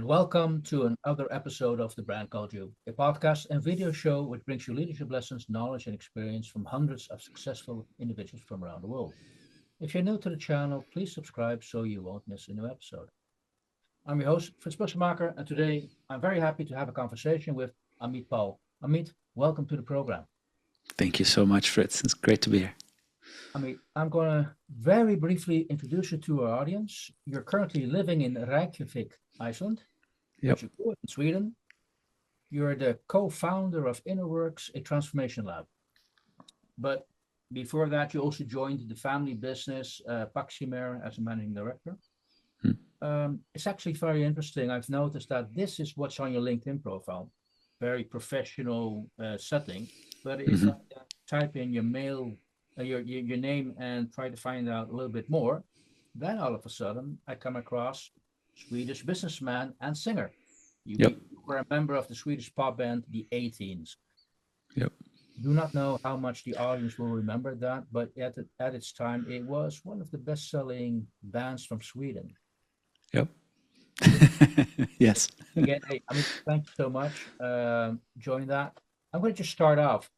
welcome to another episode of The Brand Called You, a podcast and video show which brings you leadership lessons, knowledge, and experience from hundreds of successful individuals from around the world. If you're new to the channel, please subscribe so you won't miss a new episode. I'm your host, Frits Bussemaker, and today I'm very happy to have a conversation with Amit Paul. Amit, welcome to the program. Thank you so much, Fritz. It's great to be here. Amit, I'm going to very briefly introduce you to our audience. You're currently living in Reykjavik, Iceland, Yep. but you grew up in Sweden. You're the co-founder of Innrwrks, a transformation lab. But before that, you also joined the family business, Paximer, as a managing director. It's actually very interesting. I've noticed that this is what's on your LinkedIn profile. Very professional setting. But if I type in your mail, your name and try to find out a little bit more, then all of a sudden I come across Swedish businessman and singer. You were a member of the Swedish pop band, the 18s. Yep. Do not know how much the audience will remember that, but at its time, it was one of the best-selling bands from Sweden. Yep. Yes. Again, hey, I mean, thank you so much. Join that. I'm going to just start off.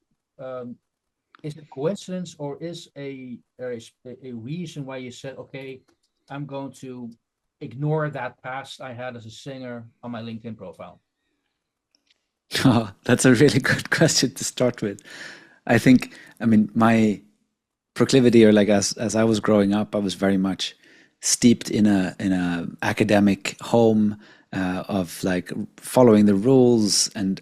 Is it coincidence, or is there is a reason why you said, okay, I'm going to ignore that past I had as a singer on my LinkedIn profile? Oh, that's a really good question to start with. I think, my proclivity, or like as I was growing up, I was very much steeped in a academic home of like following the rules and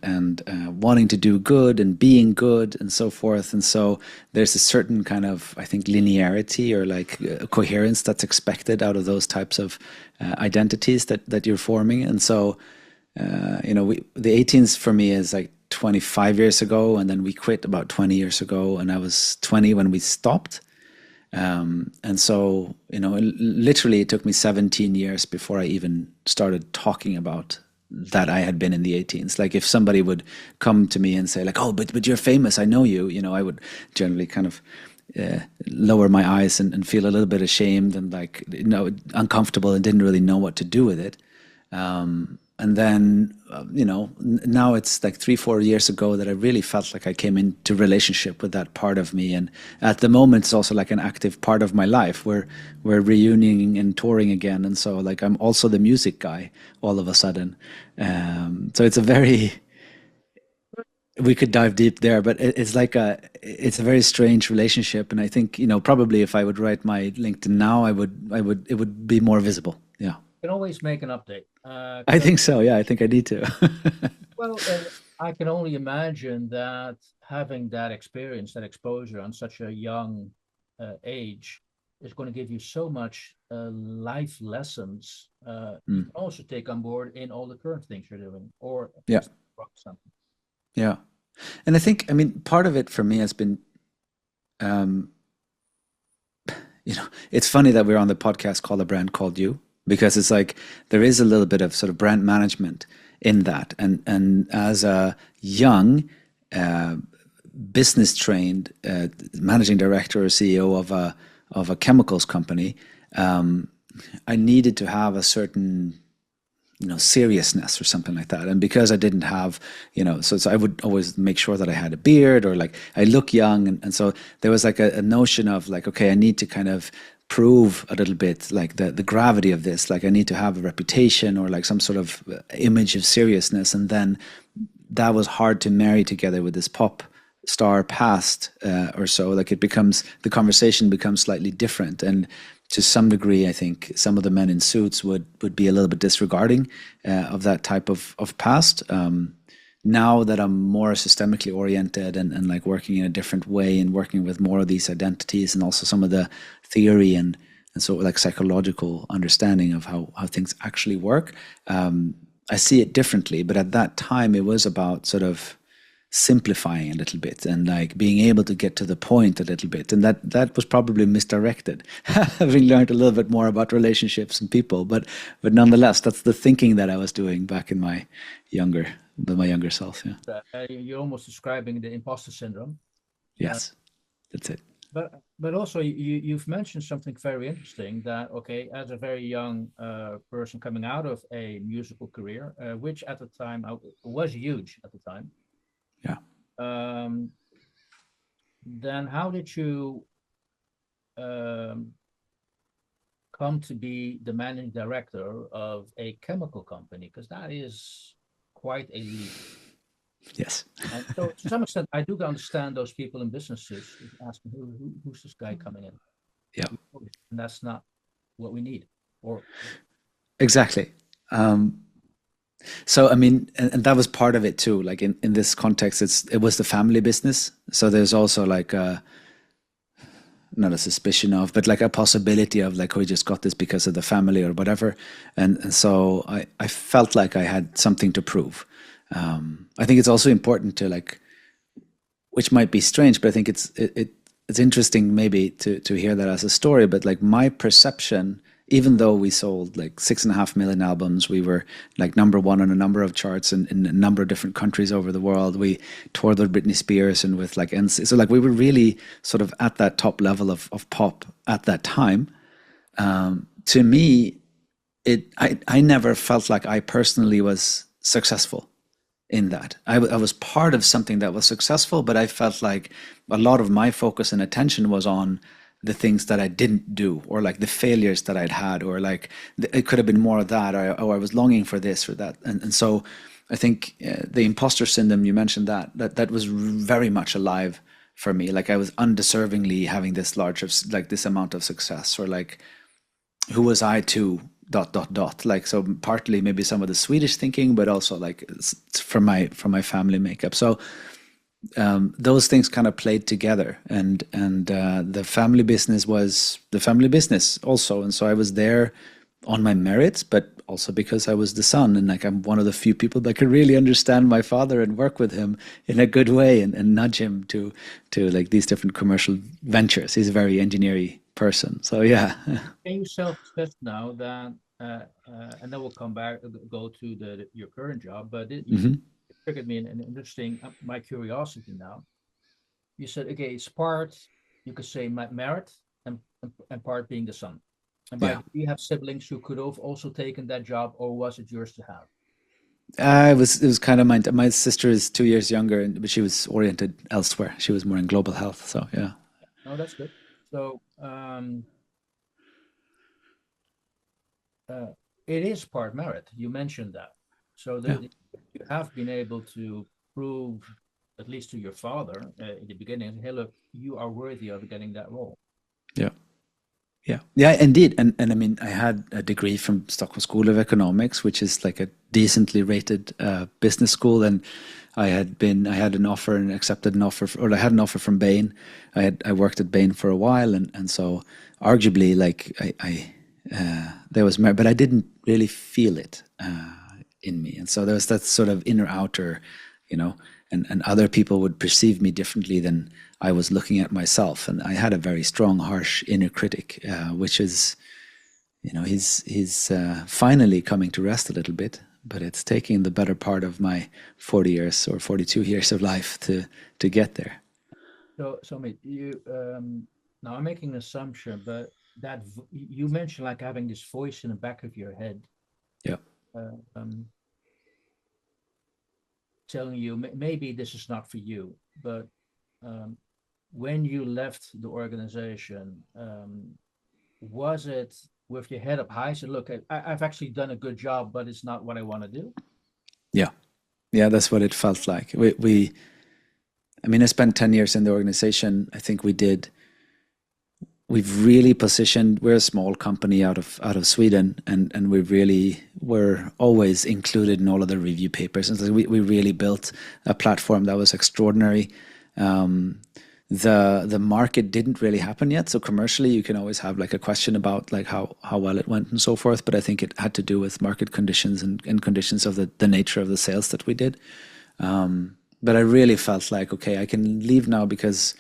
wanting to do good and being good and so forth. And so there's a certain kind of, I think, linearity or like coherence that's expected out of those types of identities that you're forming. And so the 18s for me is like 25 years ago, and then we quit about 20 years ago, and I was 20 when we stopped. And so, literally it took me 17 years before I even started talking about that I had been in the 18s. Like if somebody would come to me and say like, oh, but you're famous, I know you, I would generally kind of lower my eyes and feel a little bit ashamed and like, uncomfortable and didn't really know what to do with it. And then, now it's like 3-4 years ago that I really felt like I came into relationship with that part of me. And at the moment, it's also like an active part of my life. We're reunioning and touring again. And so like, I'm also the music guy all of a sudden. So it's we could dive deep there, but it's a very strange relationship. And I think, probably if I would write my LinkedIn now, it would be more visible. Yeah. You can always make an update. I think so. Yeah, I think I need to. Well, I can only imagine that having that experience, that exposure on such a young age is going to give you so much life lessons you can also take on board in all the current things you're doing, or Yeah. something. Yeah. And I think, part of it for me has been, it's funny that we're on the podcast called A Brand Called You, because it's like there is a little bit of sort of brand management in that. And as a young business trained managing director or CEO of a chemicals company, I needed to have a certain seriousness or something like that. And because I didn't have, so I would always make sure that I had a beard or like I look young. And so there was like a notion of like, okay, I need to kind of prove a little bit like the gravity of this. Like I need to have a reputation or like some sort of image of seriousness. And then that was hard to marry together with this pop star past or so. Like the conversation becomes slightly different. And to some degree, I think some of the men in suits would be a little bit disregarding of that type of past. Now that I'm more systemically oriented and like working in a different way and working with more of these identities and also some of the theory and so like psychological understanding of how things actually work, I see it differently. But at that time, it was about sort of simplifying a little bit and like being able to get to the point a little bit, and that was probably misdirected having learned a little bit more about relationships and people, but nonetheless that's the thinking that I was doing back in my younger self. Yeah. You're almost describing the imposter syndrome. Yes, that's it. But also you've mentioned something very interesting that okay, as a very young person coming out of a musical career, which at the time was huge at the time, Yeah. um, then how did you um, come to be the managing director of a chemical company? Because that is quite a leap. Yes. And so, to some extent, I do understand those people in businesses asking, who's this guy coming in? Yeah. And that's not what we need. Or, Exactly. So I mean, and that was part of it too. Like in this context, it was the family business. So there's also like not a suspicion of, but like a possibility of like, oh, we just got this because of the family or whatever. And so I felt like I had something to prove. I think it's also important to like, which might be strange, but I think it's interesting maybe to hear that as a story. But like my perception, even though we sold like 6.5 million albums, we were like number one on a number of charts in a number of different countries over the world. We toured with Britney Spears and with like NC. So like we were really sort of at that top level of pop at that time. To me, I never felt like I personally was successful in that. I was part of something that was successful, but I felt like a lot of my focus and attention was on the things that I didn't do, or like the failures that I'd had, or like it could have been more of that, or I was longing for this or that. And so I think the imposter syndrome, you mentioned that was very much alive for me. Like I was undeservingly having this large of like this amount of success, or like who was I to dot dot dot, like, so partly maybe some of the Swedish thinking, but also like from my family makeup. So those things kind of played together, and the family business was the family business also. And so I was there on my merits, but also because I was the son, and like I'm one of the few people that could really understand my father and work with him in a good way, and nudge him to like these different commercial ventures. He's a very engineering person, so yeah. can you self-assess now that, and then we'll come back, go to your current job, but Hmm. it triggered me an interesting, my curiosity now. You said, okay, it's part, you could say, merit and part being the son. And by Yeah. do you have siblings who could have also taken that job, or was it yours to have? It was kind of my sister is 2 years younger, but she was oriented elsewhere. She was more in global health. So yeah. No, that's good. So uh, it is part merit. You mentioned that. So Yeah. you have been able to prove, at least to your father in the beginning, hey, look, you are worthy of getting that role. Yeah. Yeah. Yeah, indeed. And I mean, I had a degree from Stockholm School of Economics, which is like a decently rated business school. And I had an offer and accepted an offer, or I had an offer from Bain. I worked at Bain for a while. And so arguably like there was merit, but I didn't really feel it in me. And so there was that sort of inner outer, you know, and other people would perceive me differently than I was looking at myself. And I had a very strong, harsh inner critic, which is, you know, he's finally coming to rest a little bit, but it's taking the better part of my 40 years or 42 years of life to get there. So Amit, you now I'm making an assumption, but you mentioned like having this voice in the back of your head, Yeah. uh, telling you maybe this is not for you. But um, when you left the organization, was it with your head up high? So look, I've actually done a good job, but it's not what I want to do. Yeah. Yeah. That's what it felt like. I mean, I spent 10 years in the organization. I think we've really positioned, we're a small company out of Sweden, and we really were always included in all of the review papers. And so we really built a platform that was extraordinary. The market didn't really happen yet, so commercially you can always have like a question about like how well it went and so forth, but I think it had to do with market conditions and conditions of the nature of the sales that we did. But I really felt like, okay, I can leave now, because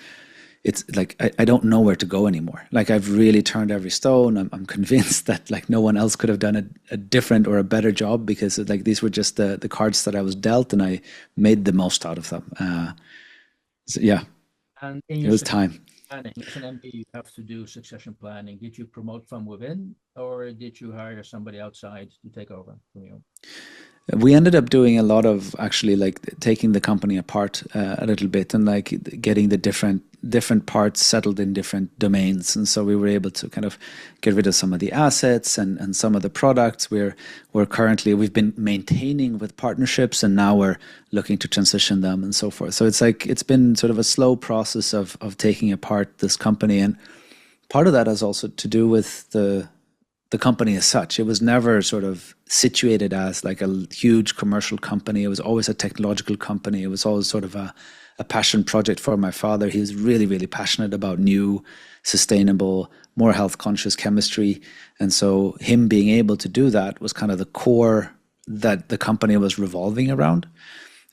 it's like I don't know where to go anymore. Like I've really turned every stone. I'm convinced that like no one else could have done a different or a better job, because like these were just the cards that I was dealt, and I made the most out of them. So yeah. And in It your was succession time. planning, as an MD, you have to do succession planning. Did you promote from within, or did you hire somebody outside to take over from you? We ended up doing a lot of actually like taking the company apart a little bit and like getting the different parts settled in different domains. And so we were able to kind of get rid of some of the assets and some of the products we've been maintaining with partnerships, and now we're looking to transition them and so forth. So it's been sort of a slow process of taking apart this company. And part of that has also to do with the company as such. It was never sort of situated as like a huge commercial company. It was always a technological company. It was always sort of a passion project for my father. He was really, really passionate about new, sustainable, more health conscious chemistry. And so him being able to do that was kind of the core that the company was revolving around.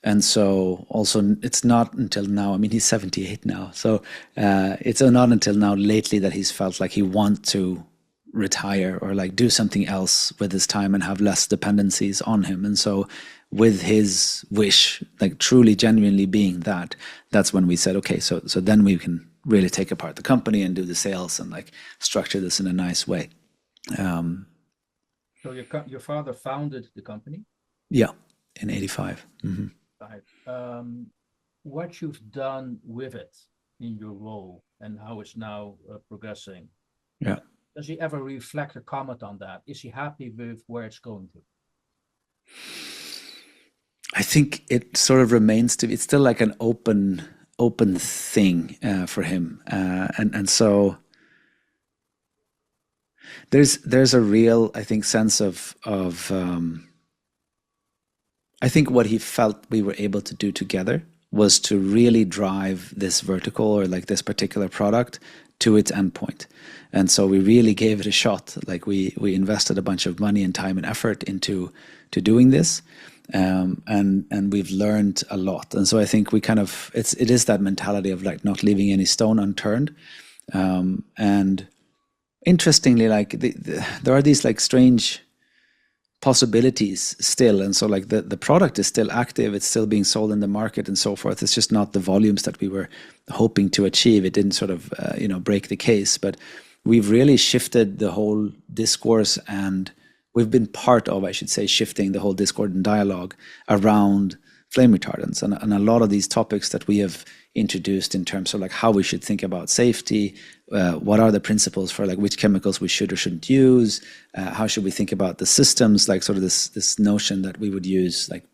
And so also it's not until now, I mean, he's 78 now. So it's not until now lately that he's felt like he wants to retire or like do something else with his time and have less dependencies on him. And so with his wish, like truly genuinely being that, that's when we said, okay, so then we can really take apart the company and do the sales and like structure this in a nice way. So your father founded the company. Yeah, in 85. Mm-hmm. Right. What you've done with it in your role and how it's now progressing. Yeah. Does he ever reflect or comment on that? Is he happy with where it's going to? I think it sort of remains to be, it's still like an open thing for him. And so there's a real, I think, sense of I think what he felt we were able to do together was to really drive this vertical or like this particular product to its endpoint. And so we really gave it a shot. Like we invested a bunch of money and time and effort into doing this. And we've learned a lot. And so I think we kind of, it is that mentality of like not leaving any stone unturned. And interestingly, like there are these like strange possibilities still, and so like the product is still active, it's still being sold in the market and so forth. It's just not the volumes that we were hoping to achieve. It didn't sort of break the case, but we've really shifted the whole discourse, and we've been part of, I should say, shifting the whole discourse and dialogue around flame retardants and a lot of these topics that we have introduced in terms of like how we should think about safety, what are the principles for like which chemicals we should or shouldn't use, how should we think about the systems, like sort of this notion that we would use like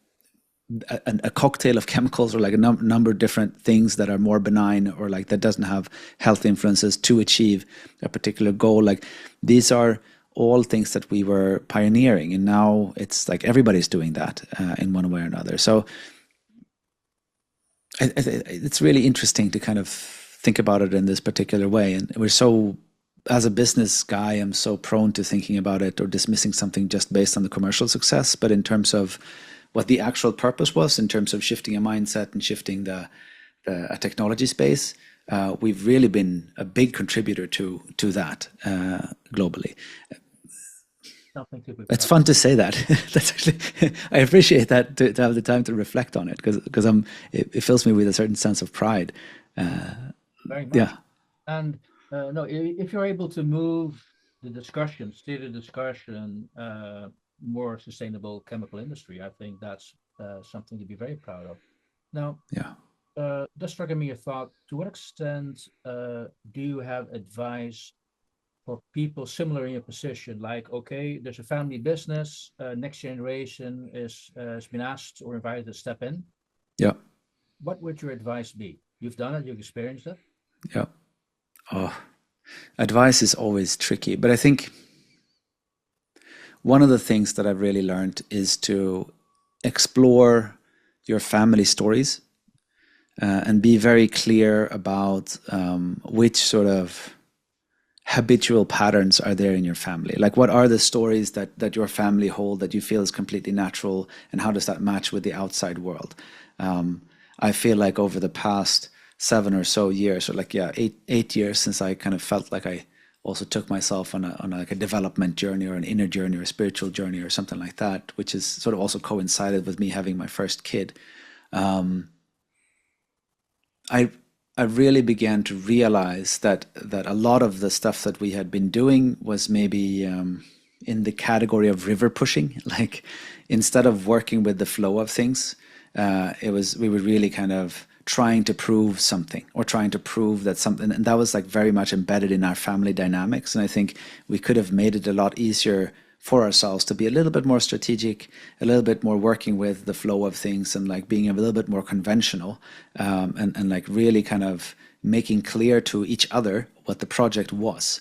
a cocktail of chemicals or like a number of different things that are more benign or like that doesn't have health influences to achieve a particular goal. Like these are all things that we were pioneering, and now it's like everybody's doing that in one way or another. So it's really interesting to kind of think about it in this particular way. And we're so, as a business guy, I'm so prone to thinking about it or dismissing something just based on the commercial success. But in terms of what the actual purpose was, in terms of shifting a mindset and shifting a technology space, we've really been a big contributor to that globally. It's fun to say that. That's actually, I appreciate that to have the time to reflect on it because it fills me with a certain sense of pride. Very much. Yeah. And no, if you're able to move the discussion, steer the discussion, more sustainable chemical industry, I think that's something to be very proud of. Now, Yeah. just struck me a thought. To what extent do you have advice for people similar in your position? Like, okay, there's a family business, next generation has been asked or invited to step in. Yeah. What would your advice be? You've done it, you've experienced it. Yeah. Oh, advice is always tricky, but I think one of the things that I've really learned is to explore your family stories and be very clear about which sort of habitual patterns are there in your family. Like what are the stories that your family hold that you feel is completely natural, and how does that match with the outside world? I feel like over the past 7 or so years, or like, yeah, eight years since I kind of felt like I also took myself on like a development journey or an inner journey or a spiritual journey or something like that, which is sort of also coincided with me having my first kid. I really began to realize that a lot of the stuff that we had been doing was maybe in the category of river pushing. Like instead of working with the flow of things, we were really kind of trying to prove something or trying to prove that something, and that was like very much embedded in our family dynamics. And I think we could have made it a lot easier for ourselves to be a little bit more strategic, a little bit more working with the flow of things and like being a little bit more conventional, and like really kind of making clear to each other what the project was.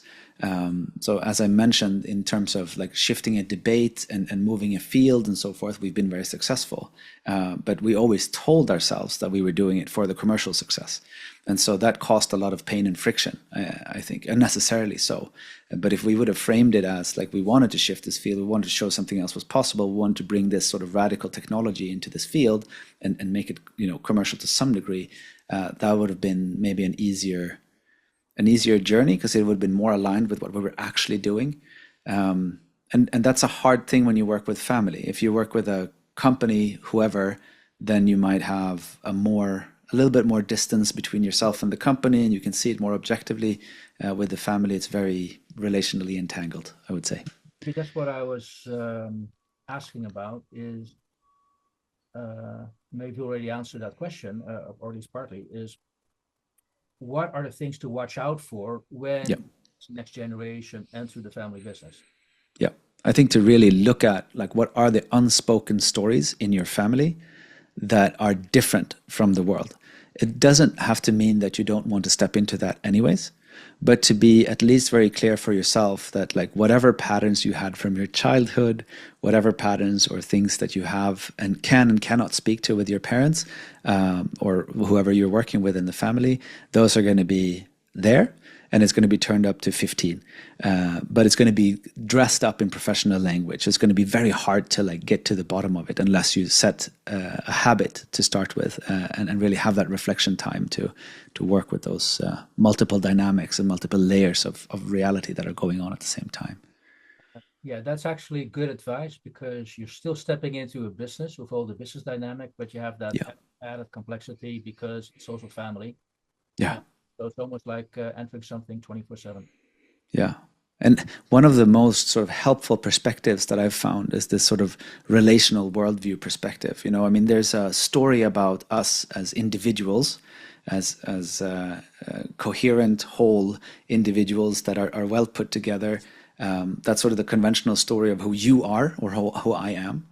So as I mentioned, in terms of like shifting a debate and moving a field and so forth, we've been very successful. But we always told ourselves that we were doing it for the commercial success. And so that caused a lot of pain and friction, I think, unnecessarily so. But if we would have framed it as like we wanted to shift this field, we wanted to show something else was possible, we wanted to bring this sort of radical technology into this field and make it, commercial to some degree, that would have been maybe an easier journey because it would have been more aligned with what we were actually doing. And that's a hard thing when you work with family. If you work with a company, whoever, then you might have a little bit more distance between yourself and the company, and you can see it more objectively. With the family, it's very relationally entangled, I would say. See, that's what I was asking about is maybe you already answered that question, or at least partly, is what are the things to watch out for when Yeah. next generation enter the family business? Yeah. I think to really look at like what are the unspoken stories in your family that are different from the world. It doesn't have to mean that you don't want to step into that anyways, but to be at least very clear for yourself that like whatever patterns you had from your childhood, whatever patterns or things that you have and can and cannot speak to with your parents, or whoever you're working with in the family, those are going to be there. And it's going to be turned up to 15, but it's going to be dressed up in professional language. It's going to be very hard to like get to the bottom of it unless you set a habit to start with, and really have that reflection time to work with those multiple dynamics and multiple layers of reality that are going on at the same time. Yeah, that's actually good advice because you're still stepping into a business with all the business dynamic, but you have that Yeah, added complexity because it's also family. yeah, Uh, so it's almost like entering something 24/7. yeah. And one of the most sort of helpful perspectives that I've found is this sort of relational worldview perspective. I mean, there's a story about us as individuals, as coherent, whole individuals that are well put together. That's sort of the conventional story of who you are or who I am.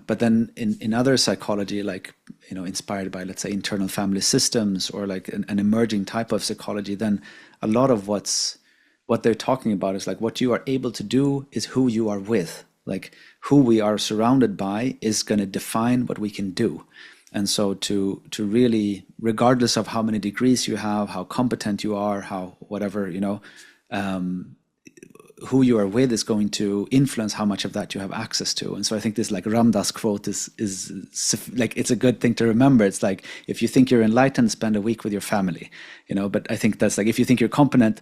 But then in other psychology, like, inspired by, let's say, internal family systems or like an emerging type of psychology, then a lot of what they're talking about is like what you are able to do is who you are with. Like who we are surrounded by is going to define what we can do. And so to really, regardless of how many degrees you have, how competent you are, how whatever, who you are with is going to influence how much of that you have access to. And so I think this like Ram Dass quote is like, it's a good thing to remember. It's like, if you think you're enlightened, spend a week with your family, but I think that's like, if you think you're competent,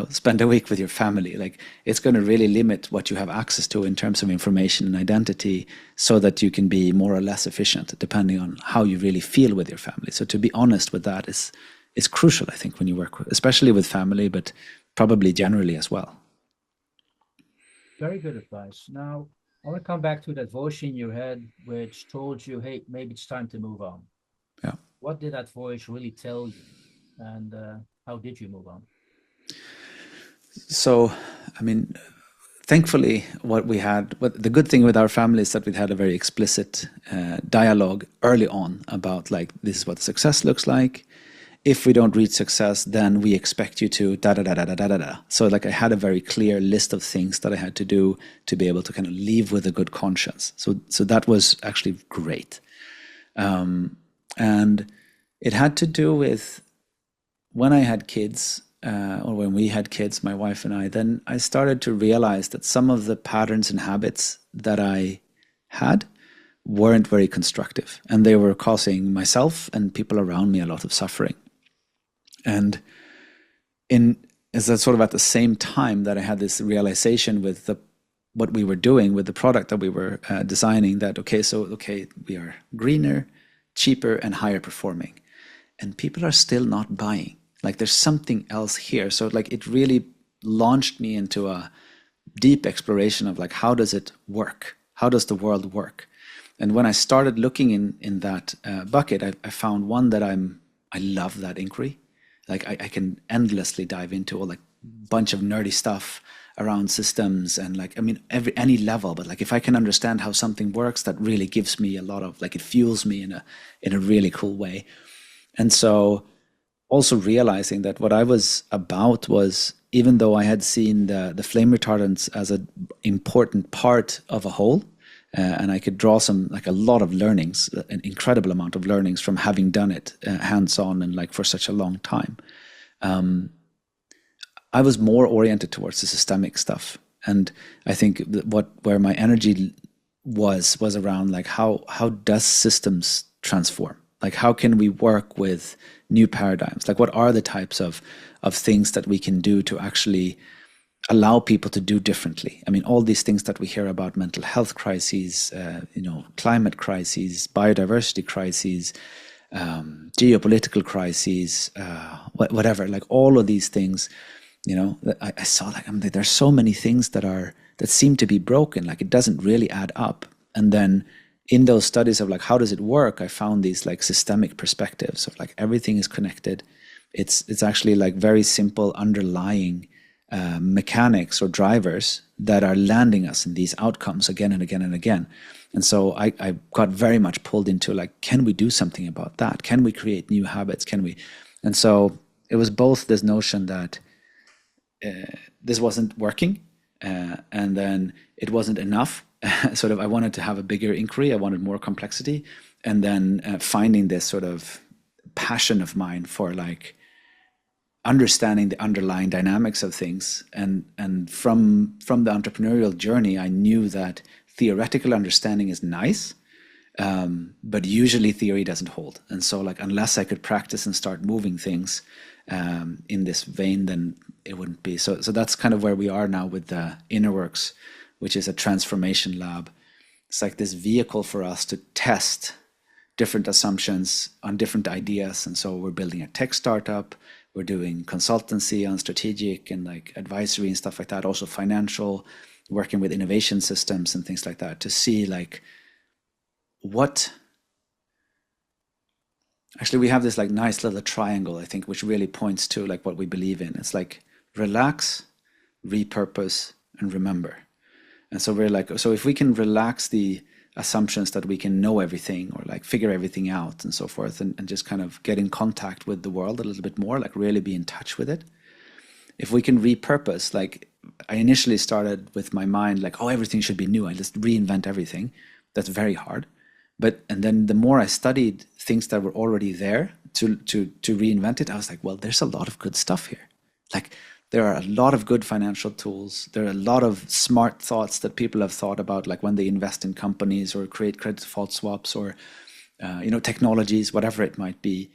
spend a week with your family. Like it's going to really limit what you have access to in terms of information and identity so that you can be more or less efficient depending on how you really feel with your family. So to be honest with that is crucial, I think, when you work with, especially with family, but probably generally as well. Very good advice. Now, I want to come back to that voice in your head which told you, hey, maybe it's time to move on. Yeah. What did that voice really tell you? And how did you move on? So, I mean, thankfully, what the good thing with our family is that we had a very explicit dialogue early on about like, this is what success looks like. If we don't reach success, then we expect you to da da da da da da da da. So like I had a very clear list of things that I had to do to be able to kind of leave with a good conscience. So that was actually great. And it had to do with when I had kids, or when we had kids, my wife and I, then I started to realize that some of the patterns and habits that I had weren't very constructive, and they were causing myself and people around me a lot of suffering. And is that sort of at the same time that I had this realization with what we were doing with the product that we were designing, that okay, we are greener, cheaper, and higher performing. and people are still not buying. Like there's something else here. So like it really launched me into a deep exploration of like, how does it work? How does the world work? And when I started looking in that bucket, I found one that I love that inquiry. Like I can endlessly dive into all like bunch of nerdy stuff around systems and like, I mean, any level, but like if I can understand how something works, that really gives me a lot of like, it fuels me in a really cool way. And so also realizing that what I was about was, even though I had seen the flame retardants as an important part of a whole, and I could draw a lot of learnings, an incredible amount of learnings from having done it hands-on and like for such a long time. I was more oriented towards the systemic stuff. And I think where my energy was around like how does systems transform? Like how can we work with new paradigms? Like what are the types of things that we can do to actually allow people to do differently? I mean, all these things that we hear about, mental health crises, climate crises, biodiversity crises, geopolitical crises, whatever, like all of these things, I saw like, there's so many things that seem to be broken. Like it doesn't really add up. And then in those studies of like, how does it work? I found these like systemic perspectives of like everything is connected. It's actually like very simple underlying mechanics or drivers that are landing us in these outcomes again and again and again. And so I got very much pulled into like, can we do something about that? Can we create new habits? Can we? And so it was both this notion that this wasn't working, and then it wasn't enough. Sort of, I wanted to have a bigger inquiry. I wanted more complexity, and then finding this sort of passion of mine for like understanding the underlying dynamics of things. And from the entrepreneurial journey, I knew that theoretical understanding is nice, but usually theory doesn't hold. And so like, unless I could practice and start moving things in this vein, then it wouldn't be. So that's kind of where we are now with the Innrwrks, which is a transformation lab. It's like this vehicle for us to test different assumptions on different ideas. And so we're building a tech startup. We're doing consultancy on strategic and like advisory and stuff like that. Also financial, working with innovation systems and things like that to see like actually we have this like nice little triangle, I think, which really points to like what we believe in. It's like relax, repurpose, and remember. And so we're like, so if we can relax the assumptions that we can know everything or like figure everything out and so forth, and just kind of get in contact with the world a little bit more, like really be in touch with it. If we can repurpose, like I initially started with my mind like, oh, everything should be new. I just reinvent everything. That's very hard. And then the more I studied things that were already there to reinvent it, I was like, well, there's a lot of good stuff here. Like there are a lot of good financial tools. There are a lot of smart thoughts that people have thought about, like when they invest in companies or create credit default swaps or, technologies, whatever it might be.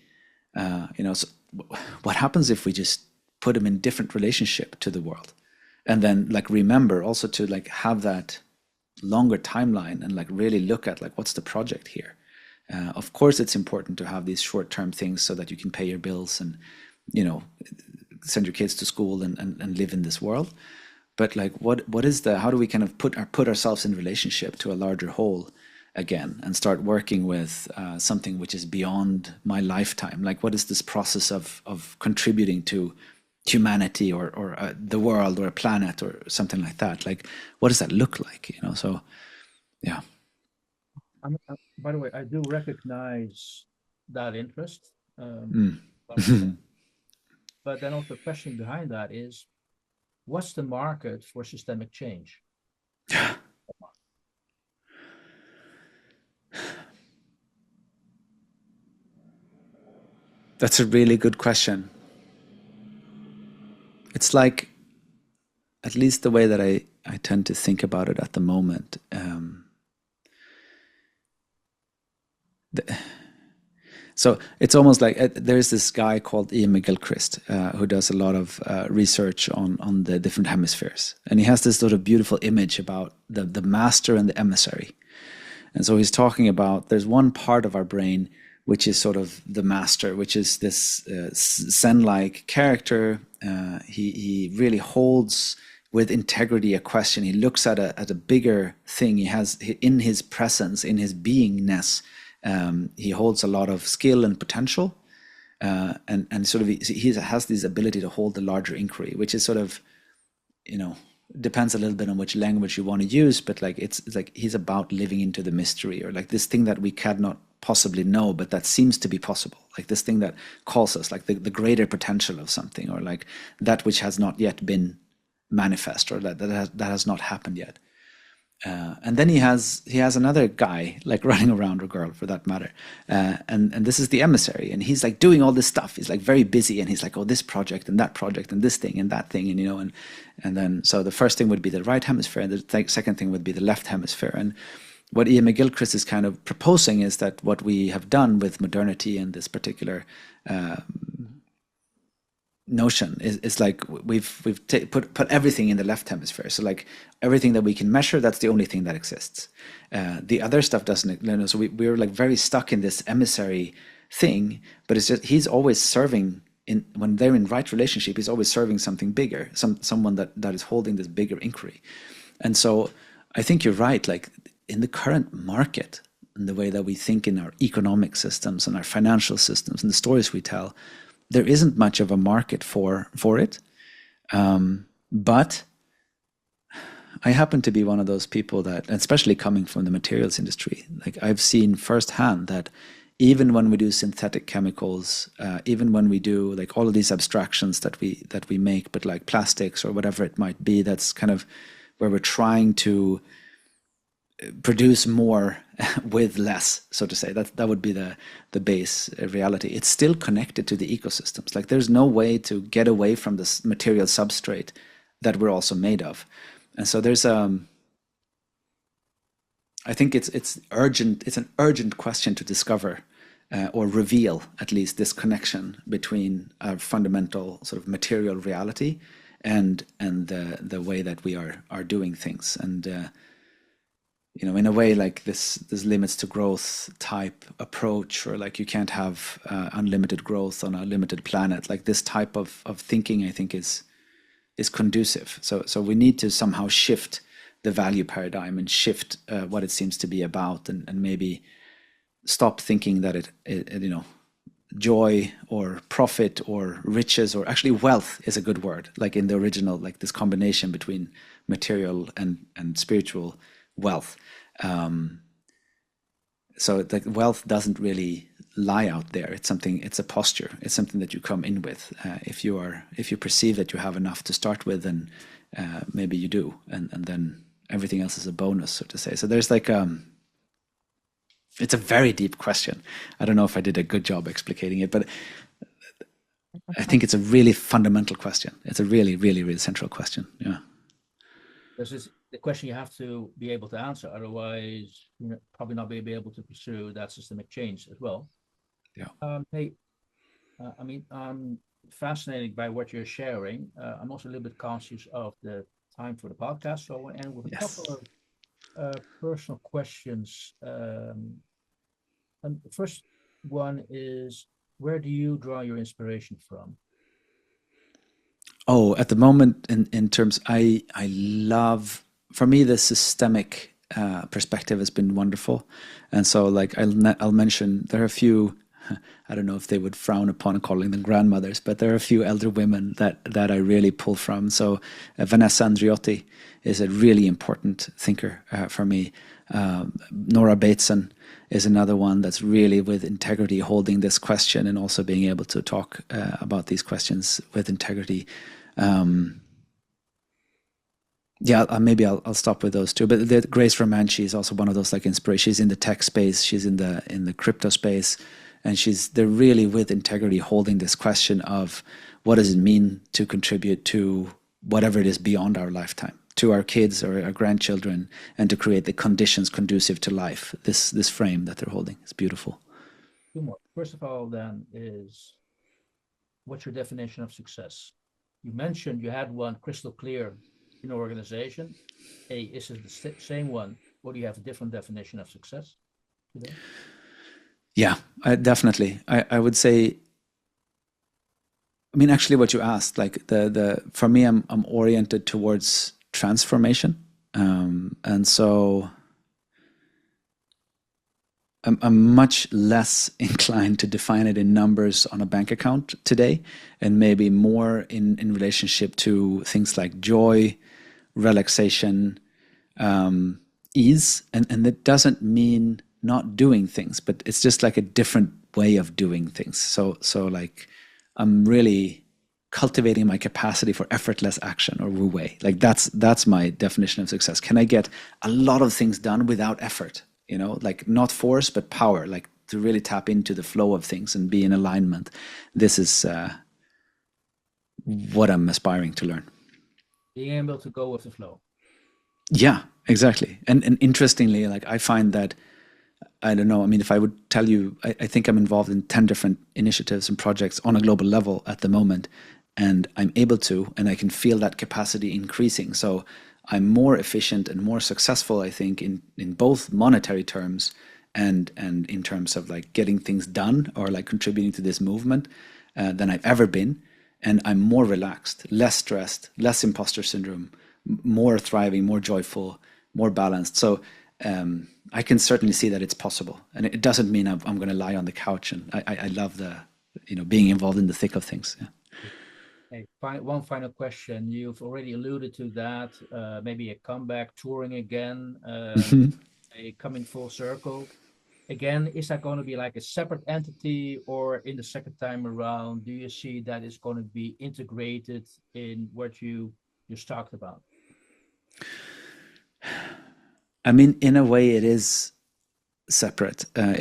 So what happens if we just put them in different relationship to the world? And then like, remember also to like have that longer timeline and like really look at like, what's the project here? Of course, it's important to have these short-term things so that you can pay your bills and, send your kids to school and live in this world. But like, how do we kind of put ourselves in relationship to a larger whole again and start working with something which is beyond my lifetime? Like, what is this process of contributing to humanity or the world or a planet or something like that? Like, what does that look like? So yeah. By the way, I do recognize that interest. Mm. But then also the question behind that is, what's the market for systemic change? That's a really good question. It's like, at least the way that I tend to think about it at the moment, so it's almost like there's this guy called Ian McGilchrist who does a lot of research on the different hemispheres. And he has this sort of beautiful image about the master and the emissary. And so he's talking about there's one part of our brain which is sort of the master, which is this Zen-like character. He really holds with integrity a question. He looks at a bigger thing. He has in his presence, in his beingness, he holds a lot of skill and potential, and sort of he has this ability to hold the larger inquiry, which is sort of, depends a little bit on which language you want to use, but like it's like he's about living into the mystery, or like this thing that we cannot possibly know, but that seems to be possible, like this thing that calls us, like the greater potential of something, or like that which has not yet been manifest, or that has not happened yet. And then he has another guy like running around, or girl for that matter, and this is the emissary, and he's like doing all this stuff. He's like very busy, and he's like, oh, this project and that project and this thing and that thing, and then so the first thing would be the right hemisphere, and the second thing would be the left hemisphere. And what Ian McGilchrist is kind of proposing is that what we have done with modernity and this particular notion is like we've put everything in the left hemisphere. So like everything that we can measure, that's the only thing that exists. The other stuff doesn't. So we're like very stuck in this emissary thing. But it's just he's always serving when they're in right relationship. He's always serving something bigger, someone that is holding this bigger inquiry. And so I think you're right. Like in the current market, and the way that we think in our economic systems and our financial systems and the stories we tell, there isn't much of a market for it. But I happen to be one of those people that, especially coming from the materials industry, like I've seen firsthand that even when we do synthetic chemicals, even when we do like all of these abstractions that we make, but like plastics or whatever it might be, that's kind of where we're trying to produce more with less, so to say. That would be the base reality. It's still connected to the ecosystems. Like there's no way to get away from this material substrate that we're also made of. And so there's I think it's urgent. It's an urgent question to discover or reveal at least this connection between our fundamental sort of material reality and the way that we are doing things. And in a way, like this limits to growth type approach, or like you can't have unlimited growth on a limited planet. Like this type of thinking, I think, is conducive. So we need to somehow shift the value paradigm and shift what it seems to be about, and maybe stop thinking that it joy or profit or riches, or actually wealth is a good word, like in the original, like this combination between material and spiritual wealth. So like wealth doesn't really lie out there. It's a posture. It's something that you come in with. If you perceive that you have enough to start with, then maybe you do, and then everything else is a bonus, so to say. So there's like it's a very deep question. I don't know if I did a good job explicating it, but I think it's a really fundamental question. It's a really, really, really central question. Yeah. This is the question you have to be able to answer. Otherwise, probably not be able to pursue that systemic change as well. Yeah. Hey, I mean, I'm fascinated by what you're sharing. I'm also a little bit conscious of the time for the podcast, so I want to end with a couple of personal questions. And the first one is, where do you draw your inspiration from? Oh, at the moment, in terms, I love, for me, the systemic perspective has been wonderful. And so like I'll mention, there are a few, I don't know if they would frown upon calling them grandmothers, but there are a few elder women that I really pull from. So Vanessa Andriotti is a really important thinker for me. Nora Bateson is another one that's really with integrity holding this question, and also being able to talk about these questions with integrity. Maybe I'll stop with those two. But Grace Romanchi is also one of those like inspirations. She's in the tech space, she's in the crypto space, and they're really with integrity holding this question of what does it mean to contribute to whatever it is beyond our lifetime, to our kids or our grandchildren, and to create the conditions conducive to life. This frame that they're holding is beautiful. Two more. First of all, then, is what's your definition of success? You mentioned you had one crystal clear in your organization. Is it the same one, or do you have a different definition of success today? Yeah, definitely. I would say, I mean, actually, what you asked, like for me, I'm oriented towards transformation, and so I'm much less inclined to define it in numbers on a bank account today, and maybe more in relationship to things like joy, relaxation, ease, and that doesn't mean not doing things, but it's just like a different way of doing things. So like I'm really cultivating my capacity for effortless action, or wu wei. Like that's my definition of success. Can I get a lot of things done without effort? You know, like not force but power, like to really tap into the flow of things and be in alignment. This is what I'm aspiring to learn. Being able to go with the flow. Yeah, exactly. And interestingly, like I find that, I don't know, I mean, if I would tell you, I think I'm involved in 10 different initiatives and projects on a global level at the moment, and I'm able to, and I can feel that capacity increasing. So I'm more efficient and more successful, I think, in both monetary terms and in terms of like getting things done or like contributing to this movement than I've ever been. And I'm more relaxed, less stressed, less imposter syndrome, more thriving, more joyful, more balanced. So I can certainly see that it's possible, and it doesn't mean I'm going to lie on the couch. And I love the, being involved in the thick of things. Yeah. Hey, one final question. You've already alluded to that, maybe a comeback, touring again, a coming full circle. Again, is that going to be like a separate entity, or in the second time around, do you see that it's going to be integrated in what you just talked about? I mean, in a way, it is separate. I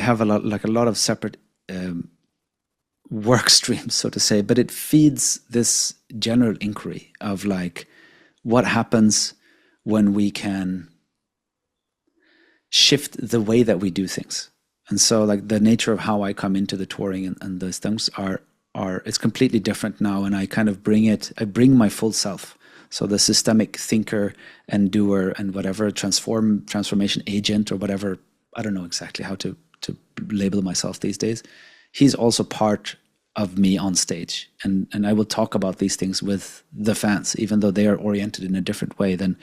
have a lot of separate work streams, so to say, but it feeds this general inquiry of like what happens when we can shift the way that we do things. And so like the nature of how I come into the touring and those things are it's completely different now, and I kind of I bring my full self. So the systemic thinker and doer and whatever transformation agent or whatever, I don't know exactly how to label myself these days. He's also part of me on stage, and I will talk about these things with the fans, even though they are oriented in a different way. Then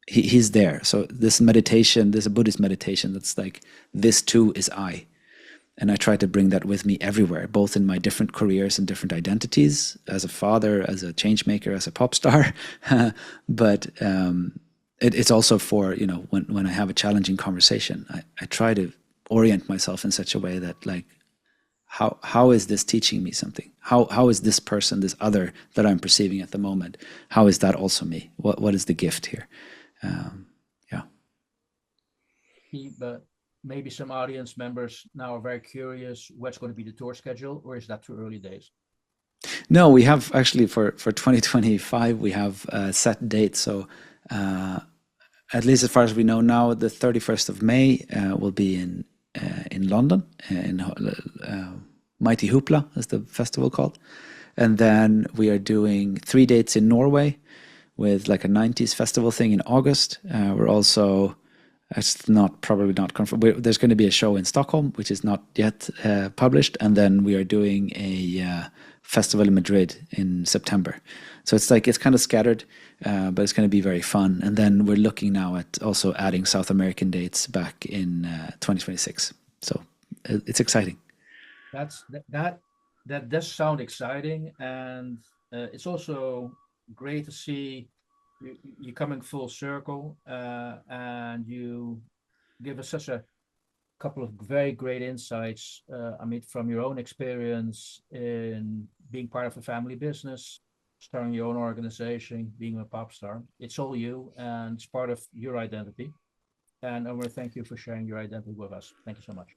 he's there. So this meditation, this is a Buddhist meditation that's like, this too is I. And I try to bring that with me everywhere, both in my different careers and different identities, as a father, as a change maker, as a pop star. But it's also for, when I have a challenging conversation, I try to orient myself in such a way that like, how is this teaching me something? How is this person, this other that I'm perceiving at the moment, how is that also me? What is the gift here? Yeah. But maybe some audience members now are very curious what's going to be the tour schedule, or is that too early days? No, we have actually for 2025, we have a set date. So at least as far as we know now, the 31st of May will be in London, in Mighty Hoopla, as the festival called. And then we are doing 3 dates in Norway with like a 90s festival thing in August. We're also, it's probably not confirmed. There's going to be a show in Stockholm, which is not yet published. And then we are doing a festival in Madrid in September. So it's kind of scattered, but it's going to be very fun. And then we're looking now at also adding South American dates back in 2026. So it's exciting. That does sound exciting, and it's also great to see you coming full circle, and you give us such a couple of very great insights, Amit, from your own experience in being part of a family business, starting your own organization, being a pop star. It's all you, and it's part of your identity. And I want to thank you for sharing your identity with us. Thank you so much.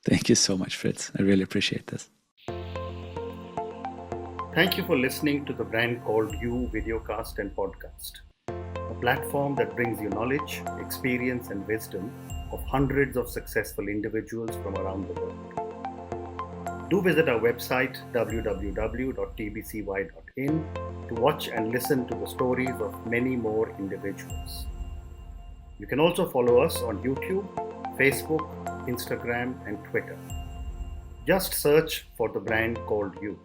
Thank you so much, Fritz. I really appreciate this. Thank you for listening to the brand called You videocast and podcast, a platform that brings you knowledge, experience, and wisdom of hundreds of successful individuals from around the world. Do visit our website www.tbcy.in to watch and listen to the stories of many more individuals. You can also follow us on YouTube, Facebook, Instagram, and Twitter. Just search for the brand called You.